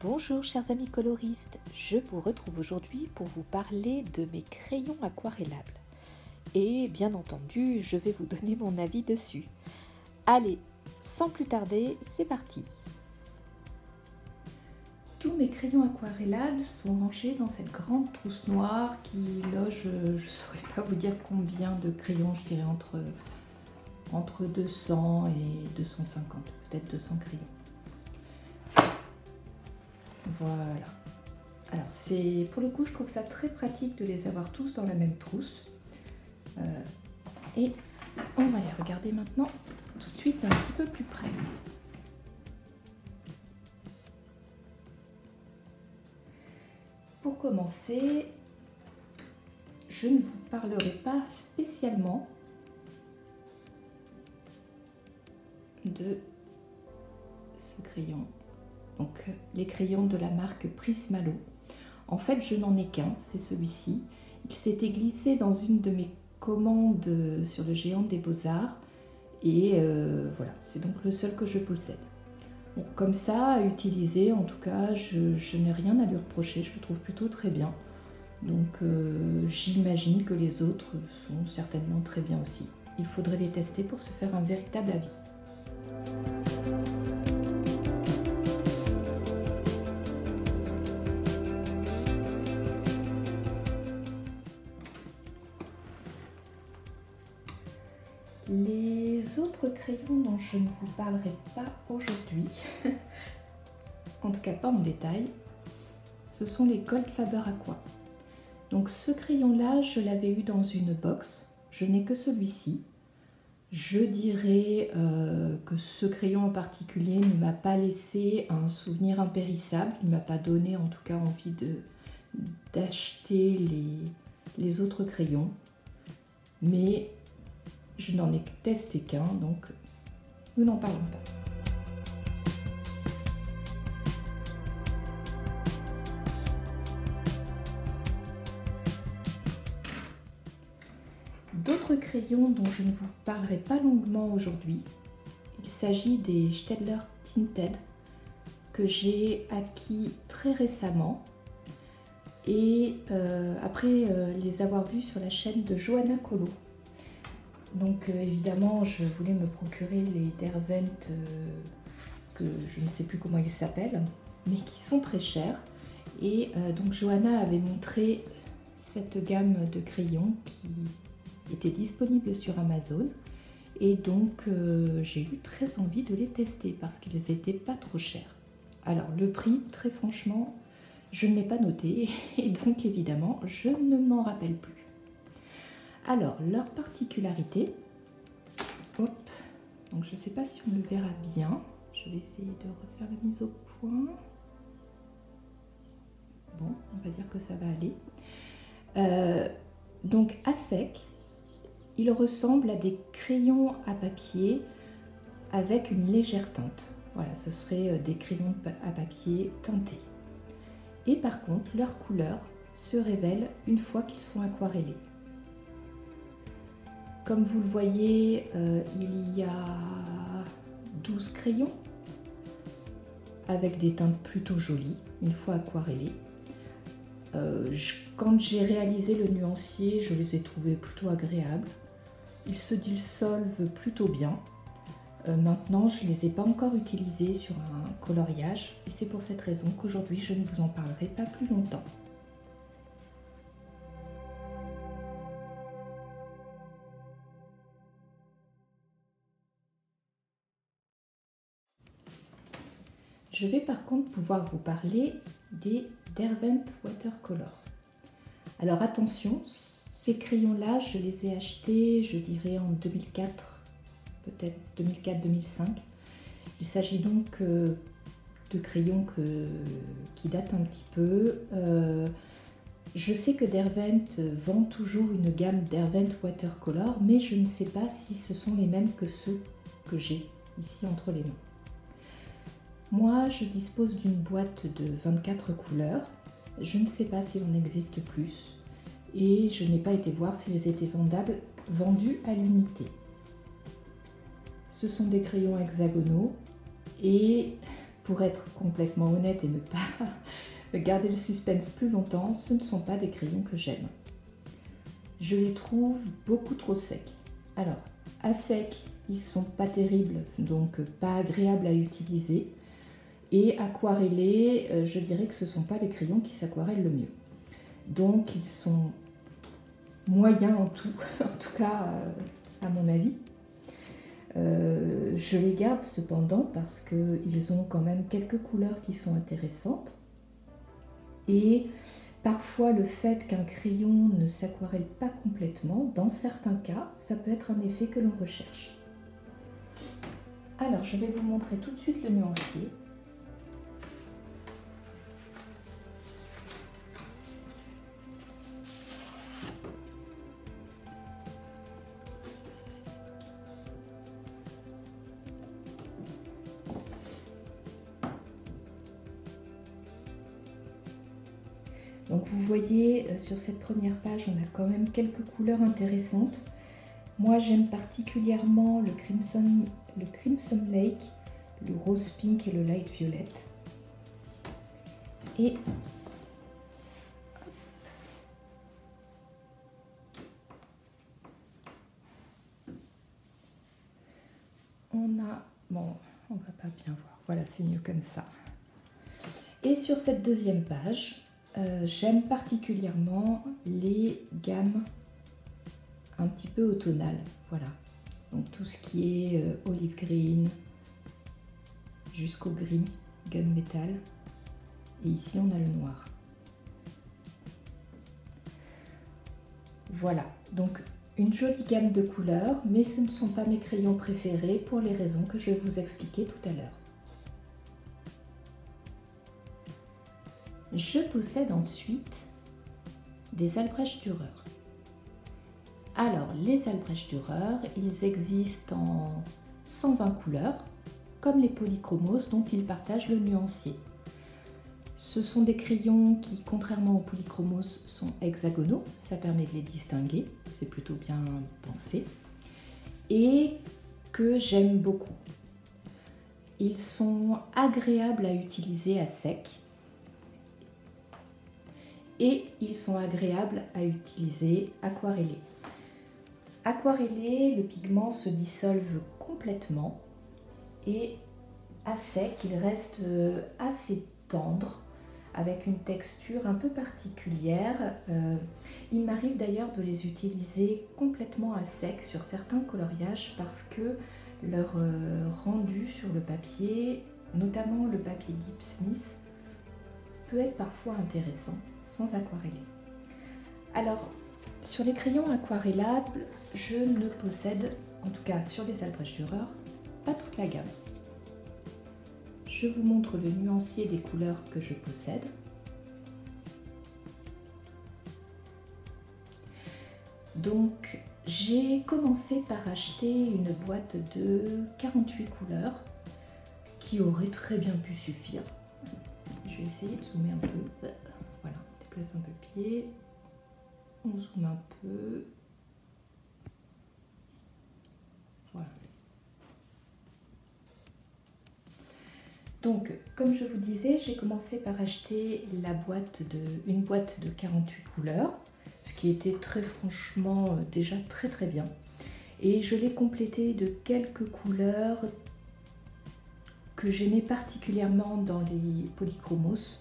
Bonjour chers amis coloristes, je vous retrouve aujourd'hui pour vous parler de mes crayons aquarellables. Et bien entendu, je vais vous donner mon avis dessus. Allez, sans plus tarder, c'est parti. Tous mes crayons aquarellables sont rangés dans cette grande trousse noire qui loge, je ne saurais pas vous dire combien de crayons, je dirais entre 200 et 250, peut-être 200 crayons. Voilà. Alors c'est pour le coup, je trouve ça très pratique de les avoir tous dans la même trousse. Et on va les regarder maintenant tout de suite d'un petit peu plus près. Pour commencer, je ne vous parlerai pas spécialement de ce crayon. Donc les crayons de la marque Prismalo. En fait, je n'en ai qu'un, c'est celui-ci. Il s'était glissé dans une de mes commandes sur le géant des Beaux-Arts. Et voilà, c'est donc le seul que je possède. Bon, comme ça, à utiliser, en tout cas, je n'ai rien à lui reprocher. Je le trouve plutôt très bien. Donc j'imagine que les autres sont certainement très bien aussi. Il faudrait les tester pour se faire un véritable avis. Les autres crayons dont je ne vous parlerai pas aujourd'hui, en tout cas pas en détail, ce sont les Gold Faber Aqua. Donc ce crayon-là, je l'avais eu dans une box, je n'ai que celui-ci. Je dirais que ce crayon en particulier ne m'a pas laissé un souvenir impérissable, il ne m'a pas donné en tout cas envie d'acheter les autres crayons. Mais je n'en ai testé qu'un, donc nous n'en parlons pas. D'autres crayons dont je ne vous parlerai pas longuement aujourd'hui, il s'agit des Staedtler Tinted que j'ai acquis très récemment et après les avoir vus sur la chaîne de Johanna Colo. Donc évidemment, je voulais me procurer les Derwent, que je ne sais plus comment ils s'appellent, mais qui sont très chers. Et donc Johanna avait montré cette gamme de crayons qui était disponible sur Amazon. Et donc j'ai eu très envie de les tester parce qu'ils n'étaient pas trop chers. Alors le prix, très franchement, je ne l'ai pas noté et donc évidemment, je ne m'en rappelle plus. Alors, leur particularité, hop, donc je ne sais pas si on le verra bien, je vais essayer de refaire la mise au point. Bon, on va dire que ça va aller. Donc à sec, il ressemble à des crayons à papier avec une légère teinte. Voilà, ce serait des crayons à papier teintés. Et par contre, leur couleur se révèle une fois qu'ils sont aquarellés. Comme vous le voyez, il y a 12 crayons avec des teintes plutôt jolies, une fois aquarellés. Quand j'ai réalisé le nuancier, je les ai trouvés plutôt agréables. Ils se dissolvent plutôt bien. Maintenant, je ne les ai pas encore utilisés sur un coloriage et c'est pour cette raison qu'aujourd'hui, je ne vous en parlerai pas plus longtemps. Je vais par contre pouvoir vous parler des Derwent Watercolor. Alors attention, ces crayons-là, je les ai achetés, je dirais en 2004, peut-être 2004-2005. Il s'agit donc de crayons qui datent un petit peu. Je sais que Derwent vend toujours une gamme Derwent Watercolor, mais je ne sais pas si ce sont les mêmes que ceux que j'ai ici entre les mains. Moi, je dispose d'une boîte de 24 couleurs. Je ne sais pas s'il en existe plus et je n'ai pas été voir s'ils étaient vendus à l'unité. Ce sont des crayons hexagonaux et pour être complètement honnête et ne pas garder le suspense plus longtemps, ce ne sont pas des crayons que j'aime. Je les trouve beaucoup trop secs. Alors, à sec, ils sont pas terribles, donc pas agréables à utiliser. Et aquarellés, je dirais que ce ne sont pas les crayons qui s'aquarellent le mieux. Donc, ils sont moyens en tout, en tout cas à mon avis. Je les garde cependant parce qu'ils ont quand même quelques couleurs qui sont intéressantes. Et parfois, le fait qu'un crayon ne s'aquarelle pas complètement, dans certains cas, ça peut être un effet que l'on recherche. Alors, je vais vous montrer tout de suite le nuancier. Donc vous voyez, sur cette première page, on a quand même quelques couleurs intéressantes. Moi, j'aime particulièrement le Crimson Lake, le Rose Pink et le Light Violet. Et on a... Bon, on va pas bien voir. Voilà, c'est mieux comme ça. Et sur cette deuxième page, j'aime particulièrement les gammes un petit peu automnales, voilà. Donc tout ce qui est olive green jusqu'au gris, gunmetal. Et ici on a le noir. Voilà, donc une jolie gamme de couleurs, mais ce ne sont pas mes crayons préférés pour les raisons que je vais vous expliquer tout à l'heure. Je possède ensuite des Albrecht Dürer. Alors, les Albrecht Dürer, ils existent en 120 couleurs, comme les polychromos dont ils partagent le nuancier. Ce sont des crayons qui, contrairement aux polychromos, sont hexagonaux, ça permet de les distinguer, c'est plutôt bien pensé, et que j'aime beaucoup. Ils sont agréables à utiliser à sec, et ils sont agréables à utiliser aquarellés. Aquarellé, le pigment se dissolve complètement et à sec, il reste assez tendre avec une texture un peu particulière. Il m'arrive d'ailleurs de les utiliser complètement à sec sur certains coloriages parce que leur rendu sur le papier, notamment le papier Gibbs Smith, peut être parfois intéressant sans aquareller. Alors, sur les crayons aquarellables, je ne possède, en tout cas sur les Albrecht Dürer, pas toute la gamme. Je vous montre le nuancier des couleurs que je possède. Donc, j'ai commencé par acheter une boîte de 48 couleurs qui aurait très bien pu suffire. Je vais essayer de zoomer un peu. Voilà, on déplace un peu le pied. On zoome un peu. Voilà. Donc, comme je vous disais, j'ai commencé par acheter une boîte de 48 couleurs, ce qui était très franchement déjà très bien. Et je l'ai complétée de quelques couleurs que j'aimais particulièrement dans les polychromos,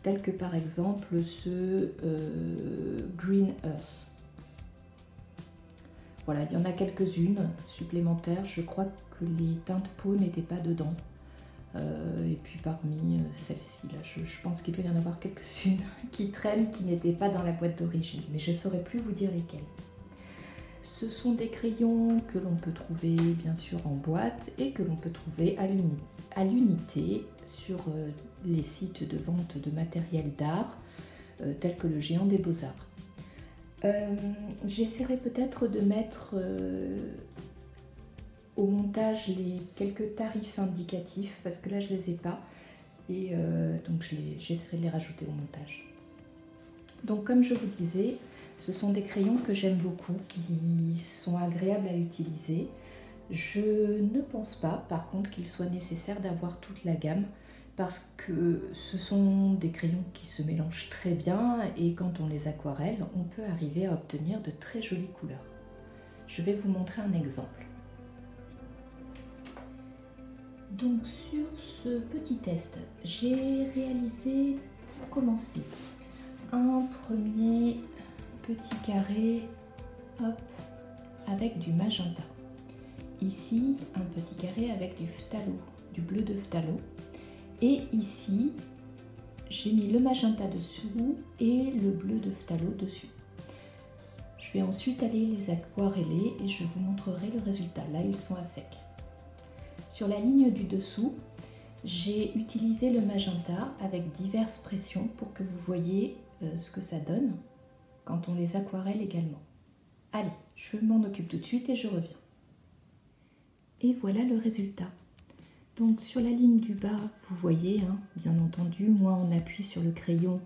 tels que par exemple ce Green Earth. Voilà, il y en a quelques-unes supplémentaires. Je crois que les teintes peau n'étaient pas dedans. Et puis parmi celles-ci, là, je pense qu'il doit y en avoir quelques-unes qui traînent, qui n'étaient pas dans la boîte d'origine. Mais je ne saurais plus vous dire lesquelles. Ce sont des crayons que l'on peut trouver bien sûr en boîte et que l'on peut trouver à l'unité sur les sites de vente de matériel d'art tels que le Géant des Beaux-Arts. J'essaierai peut-être de mettre au montage les quelques tarifs indicatifs parce que là je les ai pas et donc j'essaierai de les rajouter au montage. Donc comme je vous disais, ce sont des crayons que j'aime beaucoup, qui sont agréables à utiliser. Je ne pense pas par contre qu'il soit nécessaire d'avoir toute la gamme parce que ce sont des crayons qui se mélangent très bien et quand on les aquarelle, on peut arriver à obtenir de très jolies couleurs. Je vais vous montrer un exemple. Donc sur ce petit test, j'ai réalisé, pour commencer, un premier petit carré, hop, avec du magenta. Ici, un petit carré avec du phthalo, du bleu de phthalo. Et ici, j'ai mis le magenta dessous et le bleu de phthalo dessus. Je vais ensuite aller les aquareller et je vous montrerai le résultat. Là, ils sont à sec. Sur la ligne du dessous, j'ai utilisé le magenta avec diverses pressions pour que vous voyez ce que ça donne quand on les aquarelle également. Allez, je m'en occupe tout de suite et je reviens. Et voilà le résultat. Donc sur la ligne du bas, vous voyez, hein, bien entendu, moins on appuie sur le crayon,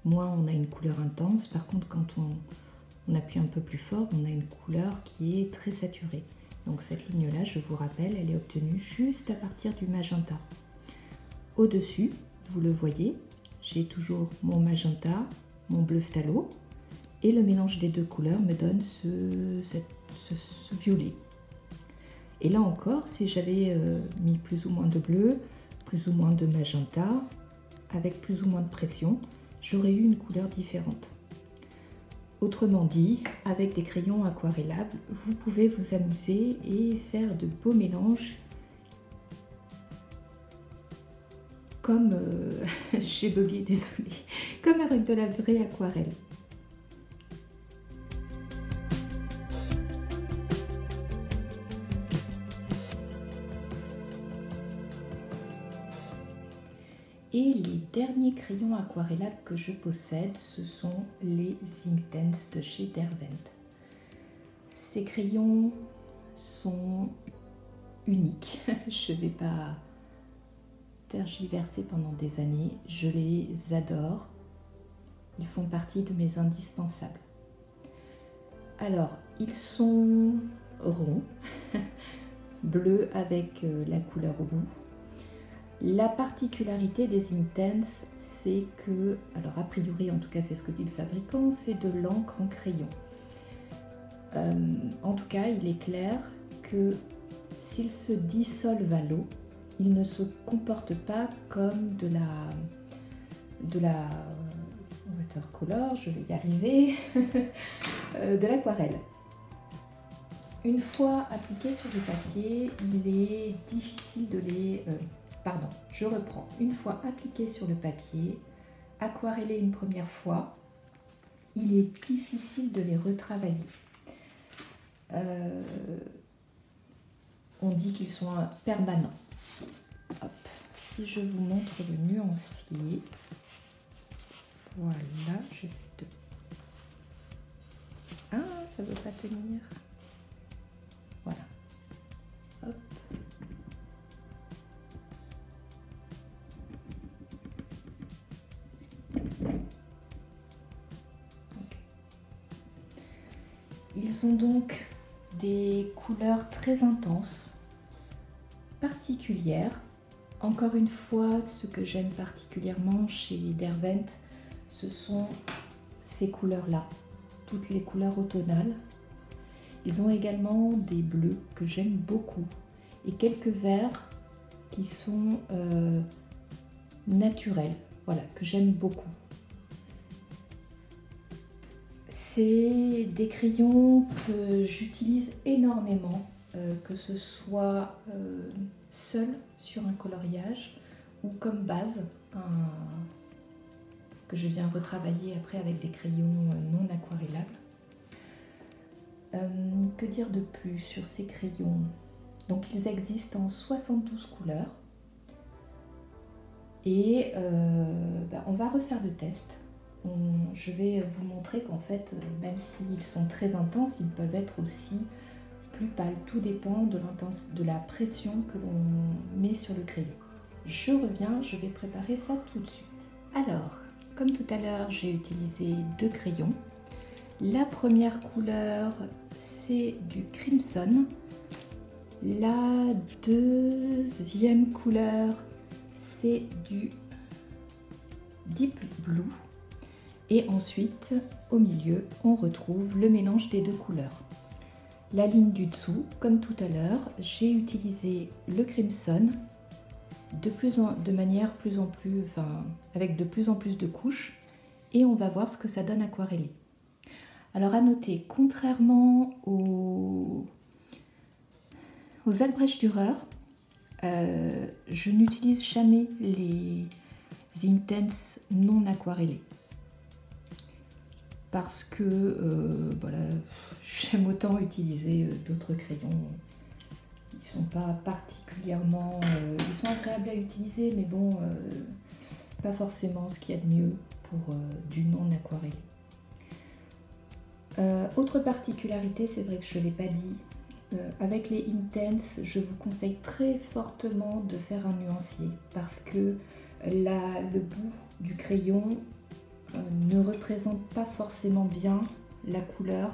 moins on a une couleur intense. Par contre, quand on appuie un peu plus fort, on a une couleur qui est très saturée. Donc cette ligne-là, je vous rappelle, elle est obtenue juste à partir du magenta. Au-dessus, vous le voyez, j'ai toujours mon magenta, mon bleu phthalo, et le mélange des deux couleurs me donne ce violet. Et là encore, si j'avais mis plus ou moins de bleu, plus ou moins de magenta, avec plus ou moins de pression, j'aurais eu une couleur différente. Autrement dit, avec des crayons aquarellables, vous pouvez vous amuser et faire de beaux mélanges comme, j'ai bugué, désolé, comme avec de la vraie aquarelle. Et les derniers crayons aquarellables que je possède, ce sont les Inktense de chez Derwent. Ces crayons sont uniques, je ne vais pas tergiverser pendant des années, je les adore, ils font partie de mes indispensables. Alors, ils sont ronds, bleus avec la couleur au bout. La particularité des Inktense, c'est que, alors a priori en tout cas c'est ce que dit le fabricant, c'est de l'encre en crayon. En tout cas, il est clair que s'il se dissolve à l'eau, il ne se comporte pas comme de la watercolor, je vais y arriver, de l'aquarelle. Une fois appliqués sur le papier, il est difficile de les... Pardon, je reprends. Une fois appliqués sur le papier, aquarellés une première fois, il est difficile de les retravailler. On dit qu'ils sont permanents. Hop. Si je vous montre le nuancier, voilà, j'essaie de... Ah, ça ne veut pas tenir. Voilà. Hop. Ils ont donc des couleurs très intenses, particulières. Encore une fois, ce que j'aime particulièrement chez Derwent, ce sont ces couleurs-là, toutes les couleurs automnales. Ils ont également des bleus que j'aime beaucoup et quelques verts qui sont naturels, voilà, que j'aime beaucoup. C'est des crayons que j'utilise énormément, que ce soit seul sur un coloriage ou comme base, que je viens retravailler après avec des crayons non aquarellables. Que dire de plus sur ces crayons? Donc ils existent en 72 couleurs et on va refaire le test. Je vais vous montrer qu'en fait, même s'ils sont très intenses, ils peuvent être aussi plus pâles. Tout dépend de la pression que l'on met sur le crayon. Je reviens, je vais préparer ça tout de suite. Alors, comme tout à l'heure, j'ai utilisé deux crayons. La première couleur, c'est du Crimson. La deuxième couleur, c'est du Deep Blue. Et ensuite, au milieu, on retrouve le mélange des deux couleurs. La ligne du dessous, comme tout à l'heure, j'ai utilisé le Crimson de manière plus en plus, avec de plus en plus de couches, et on va voir ce que ça donne aquarellé. Alors à noter, contrairement aux Albrecht Dürer, je n'utilise jamais les Intense non aquarellés. Parce que voilà, j'aime autant utiliser d'autres crayons. Ils sont pas particulièrement... ils sont agréables à utiliser, mais bon, pas forcément ce qu'il y a de mieux pour du non aquarellé. Autre particularité, c'est vrai que je ne l'ai pas dit, avec les Intense, je vous conseille très fortement de faire un nuancier parce que le bout du crayon ne représente pas forcément bien la couleur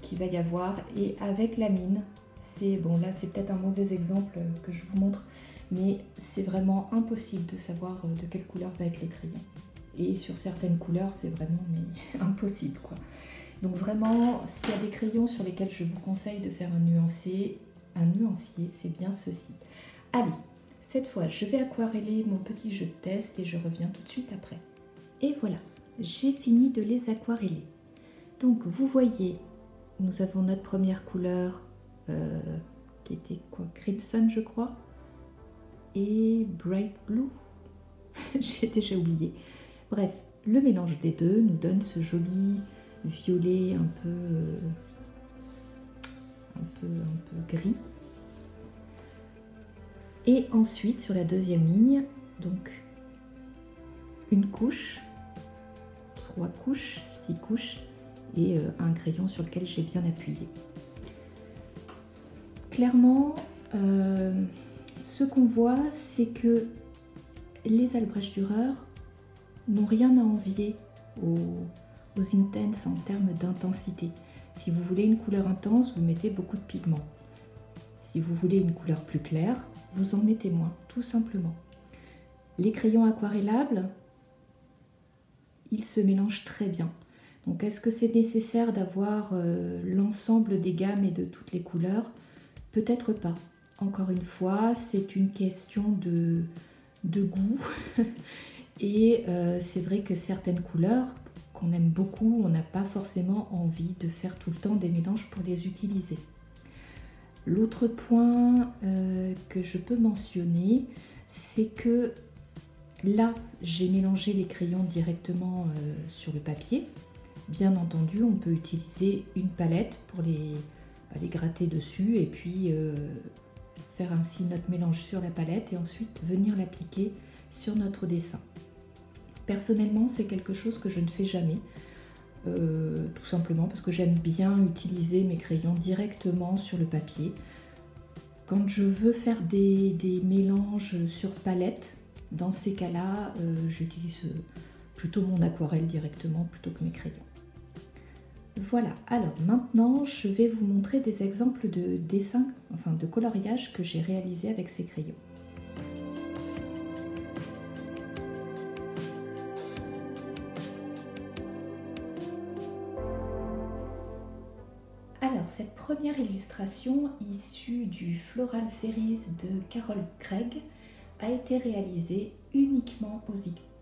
qu'il va y avoir, et avec la mine, c'est bon, là c'est peut-être un mauvais exemple que je vous montre, mais c'est vraiment impossible de savoir de quelle couleur va être le crayon, et sur certaines couleurs c'est vraiment impossible quoi. Donc vraiment, s'il y a des crayons sur lesquels je vous conseille de faire un nuancier, c'est bien ceci. Allez, cette fois je vais aquareller mon petit jeu de test et je reviens tout de suite après. Et voilà, j'ai fini de les aquareller. Donc vous voyez, nous avons notre première couleur qui était quoi, Crimson je crois, et Bright Blue, j'ai déjà oublié. Bref, le mélange des deux nous donne ce joli violet un peu gris. Et ensuite sur la deuxième ligne, donc une couche, 3 couches, 6 couches et un crayon sur lequel j'ai bien appuyé. Clairement, ce qu'on voit, c'est que les Albrecht Dürer n'ont rien à envier aux Intense en termes d'intensité. Si vous voulez une couleur intense, vous mettez beaucoup de pigments. Si vous voulez une couleur plus claire, vous en mettez moins, tout simplement. Les crayons aquarellables, ils se mélangent très bien. Donc est-ce que c'est nécessaire d'avoir l'ensemble des gammes et de toutes les couleurs? Peut-être pas. Encore une fois, c'est une question de goût. Et c'est vrai que certaines couleurs qu'on aime beaucoup, on n'a pas forcément envie de faire tout le temps des mélanges pour les utiliser. L'autre point que je peux mentionner, c'est que là, j'ai mélangé les crayons directement sur le papier. Bien entendu, on peut utiliser une palette pour les gratter dessus et puis faire ainsi notre mélange sur la palette et ensuite venir l'appliquer sur notre dessin. Personnellement, c'est quelque chose que je ne fais jamais, tout simplement parce que j'aime bien utiliser mes crayons directement sur le papier. Quand je veux faire des mélanges sur palette, dans ces cas-là, j'utilise plutôt mon aquarelle directement plutôt que mes crayons. Voilà, alors maintenant je vais vous montrer des exemples de dessins, enfin de coloriage que j'ai réalisé avec ces crayons. Alors cette première illustration issue du Floral Fairies de Carol Craig a été réalisée uniquement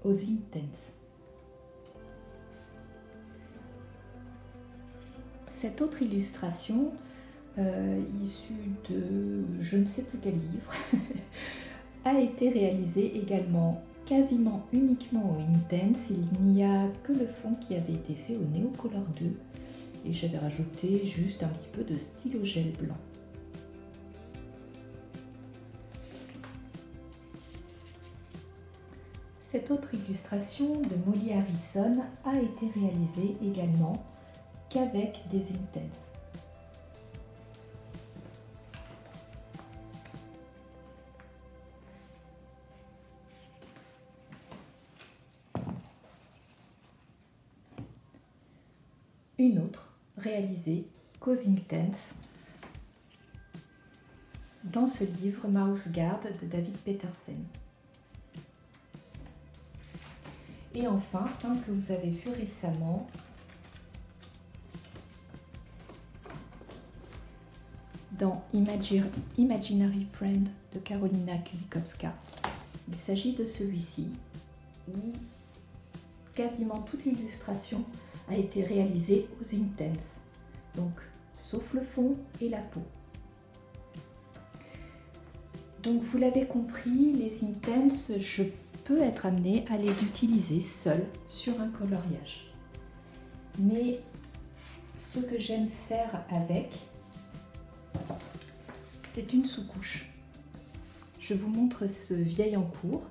aux Intense. Cette autre illustration, issue de je ne sais plus quel livre, a été réalisée également quasiment uniquement au Intense. Il n'y a que le fond qui avait été fait au Neocolor 2 et j'avais rajouté juste un petit peu de stylo gel blanc. Cette autre illustration de Molly Harrison a été réalisée également qu'avec des Intense. Une autre réalisée qu'aux Intense. dans ce livre Mouse Guard de David Petersen. Et enfin, un que vous avez vu récemment, dans Imaginary Friend de Karolina Kulikowska. Il s'agit de celui-ci où quasiment toute l'illustration a été réalisée aux Inktense, donc sauf le fond et la peau. Donc vous l'avez compris, les Inktense, je peux être amenée à les utiliser seule sur un coloriage. Mais ce que j'aime faire avec, c'est une sous-couche. Je vous montre ce vieil en cours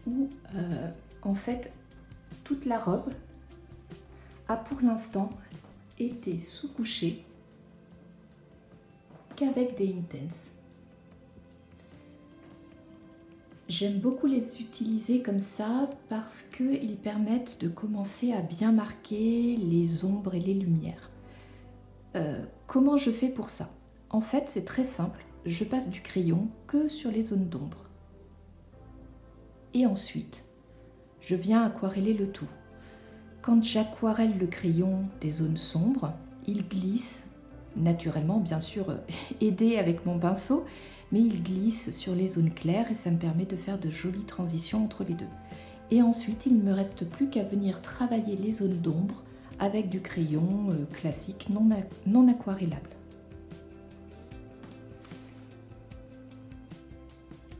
où en fait toute la robe a pour l'instant été sous-couchée qu'avec des Inktense. J'aime beaucoup les utiliser comme ça parce qu'ils permettent de commencer à bien marquer les ombres et les lumières. Comment je fais pour ça? En fait, c'est très simple. Je passe du crayon que sur les zones d'ombre. Et ensuite, je viens aquareller le tout. Quand j'aquarelle le crayon des zones sombres, il glisse, naturellement bien sûr aidé avec mon pinceau, mais il glisse sur les zones claires et ça me permet de faire de jolies transitions entre les deux. Et ensuite, il ne me reste plus qu'à venir travailler les zones d'ombre avec du crayon classique non aquarellable.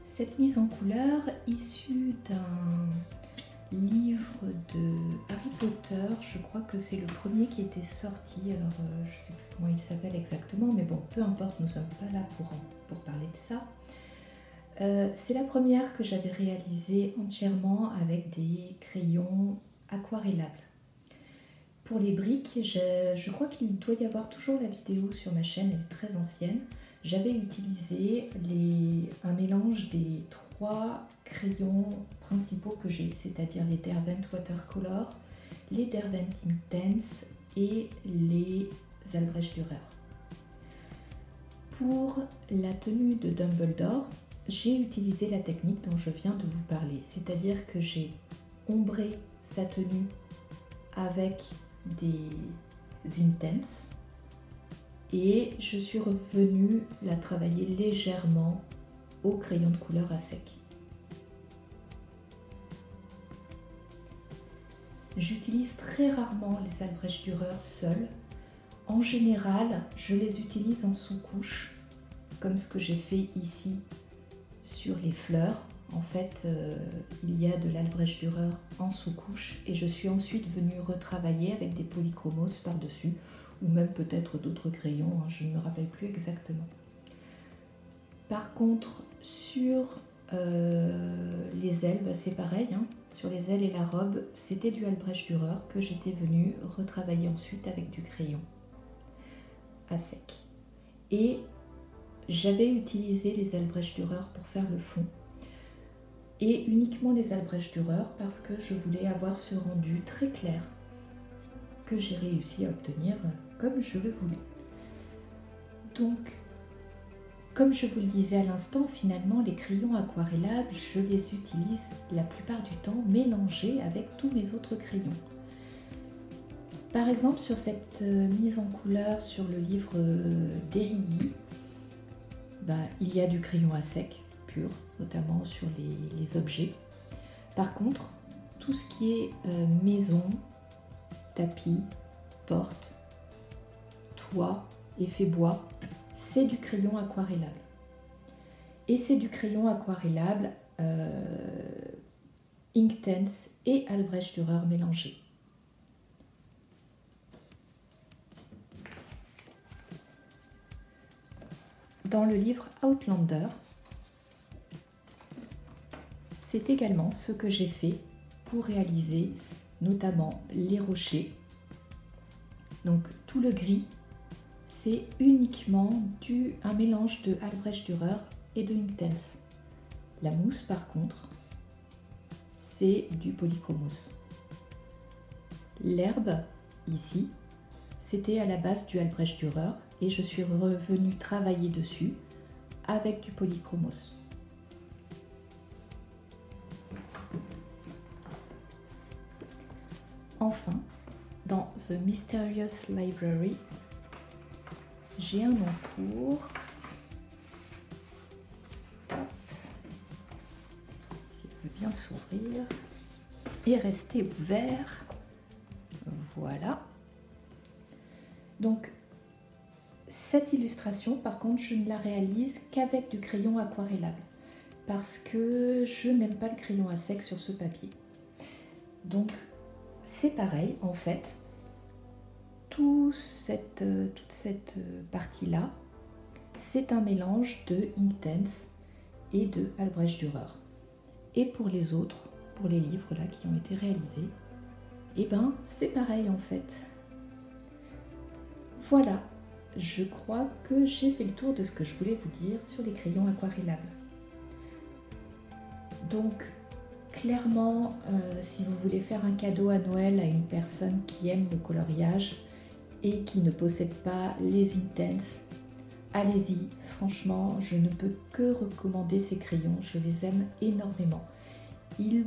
Cette mise en couleur issue d'un livre de Harry Potter, je crois que c'est le premier qui était sorti, alors je ne sais plus comment il s'appelle exactement, mais bon, peu importe, nous ne sommes pas là pour parler de ça. C'est la première que j'avais réalisée entièrement avec des crayons aquarellables. Pour les briques, je crois qu'il doit y avoir toujours la vidéo sur ma chaîne, elle est très ancienne. J'avais utilisé un mélange des 3 crayons principaux que j'ai, c'est-à-dire les Derwent Watercolor, les Derwent Inktense et les Albrecht Dürer. Pour la tenue de Dumbledore, j'ai utilisé la technique dont je viens de vous parler, c'est-à-dire que j'ai ombré sa tenue avec des Inktense et je suis revenue la travailler légèrement au crayon de couleur à sec. J'utilise très rarement les Albrecht Dürer seuls. En général, je les utilise en sous-couche, comme ce que j'ai fait ici sur les fleurs. En fait, il y a de l'Albrecht Dürer en sous-couche et je suis ensuite venue retravailler avec des polychromos par-dessus ou même peut-être d'autres crayons, je ne me rappelle plus exactement. Par contre, sur les ailes, c'est pareil, sur les ailes et la robe, c'était du Albrecht Dürer que j'étais venue retravailler ensuite avec du crayon à sec. Et j'avais utilisé les Albrecht Dürer pour faire le fond. Et uniquement les Albrecht Dürer parce que je voulais avoir ce rendu très clair que j'ai réussi à obtenir comme je le voulais. Donc, comme je vous le disais à l'instant, finalement les crayons aquarellables, je les utilise la plupart du temps mélangés avec tous mes autres crayons. Par exemple, sur cette mise en couleur sur le livre d'Erilly, il y a du crayon à sec pur, notamment sur les objets. Par contre, tout ce qui est maison, tapis, porte, toit, effet bois, c'est du crayon aquarellable. Et c'est du crayon aquarellable Inktense et Albrecht Dürer mélangés. Dans le livre Outlander, c'est également ce que j'ai fait pour réaliser notamment les rochers. Donc tout le gris, c'est uniquement un mélange de Albrecht Dürer et de Inktense. La mousse par contre, c'est du polychromos. L'herbe, ici, c'était à la base du Albrecht Dürer et je suis revenue travailler dessus avec du polychromos. Enfin, dans The Mysterious Library, j'ai un encours. S'il veut bien s'ouvrir et rester ouvert. Voilà. Donc, cette illustration, par contre, je ne la réalise qu'avec du crayon aquarellable parce que je n'aime pas le crayon à sec sur ce papier. Donc, c'est pareil, en fait. Toute cette partie-là, c'est un mélange de Inktense et de Albrecht Dürer. Et pour les autres, pour les livres là qui ont été réalisés, et ben c'est pareil en fait. Voilà, je crois que j'ai fait le tour de ce que je voulais vous dire sur les crayons aquarellables. Donc clairement, si vous voulez faire un cadeau à Noël à une personne qui aime le coloriage et qui ne possède pas les Inktense, allez-y, franchement, je ne peux que recommander ces crayons, je les aime énormément. Il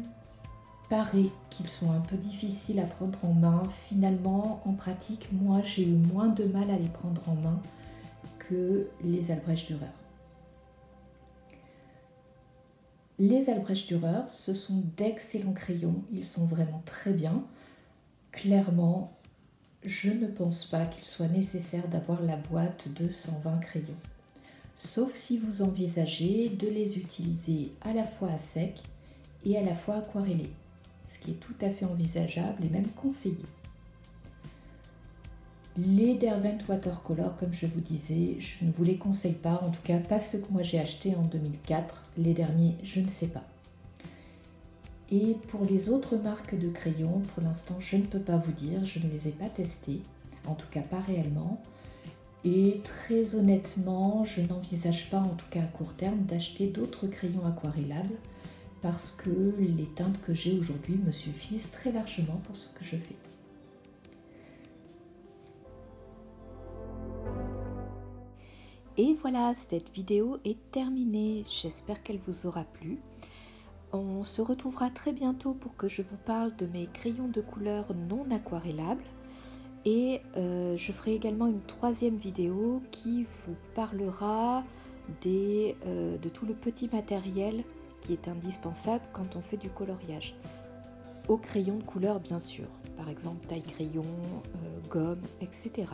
paraît qu'ils sont un peu difficiles à prendre en main. Finalement, en pratique, moi, j'ai eu moins de mal à les prendre en main que les Albrecht Dürer. Les Albrecht Dürer, ce sont d'excellents crayons, ils sont vraiment très bien. Clairement, je ne pense pas qu'il soit nécessaire d'avoir la boîte de 120 crayons. Sauf si vous envisagez de les utiliser à la fois à sec et à la fois aquarellés, ce qui est tout à fait envisageable et même conseillé. Les Derwent Watercolor, comme je vous disais, je ne vous les conseille pas, en tout cas pas ceux que moi j'ai achetés en 2004, les derniers je ne sais pas. Et pour les autres marques de crayons, pour l'instant je ne peux pas vous dire, je ne les ai pas testés, en tout cas pas réellement. Et très honnêtement, je n'envisage pas, en tout cas à court terme, d'acheter d'autres crayons aquarellables parce que les teintes que j'ai aujourd'hui me suffisent très largement pour ce que je fais. Et voilà, cette vidéo est terminée. J'espère qu'elle vous aura plu. On se retrouvera très bientôt pour que je vous parle de mes crayons de couleur non aquarellables. Et je ferai également une troisième vidéo qui vous parlera de tout le petit matériel qui est indispensable quand on fait du coloriage. Au crayon de couleur bien sûr, par exemple taille crayon, gomme, etc.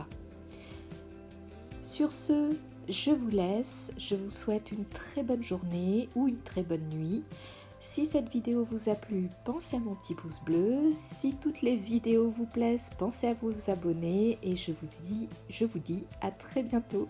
Sur ce, je vous laisse, je vous souhaite une très bonne journée ou une très bonne nuit. Si cette vidéo vous a plu, pensez à mon petit pouce bleu. Si toutes les vidéos vous plaisent, pensez à vous abonner et je vous dis à très bientôt.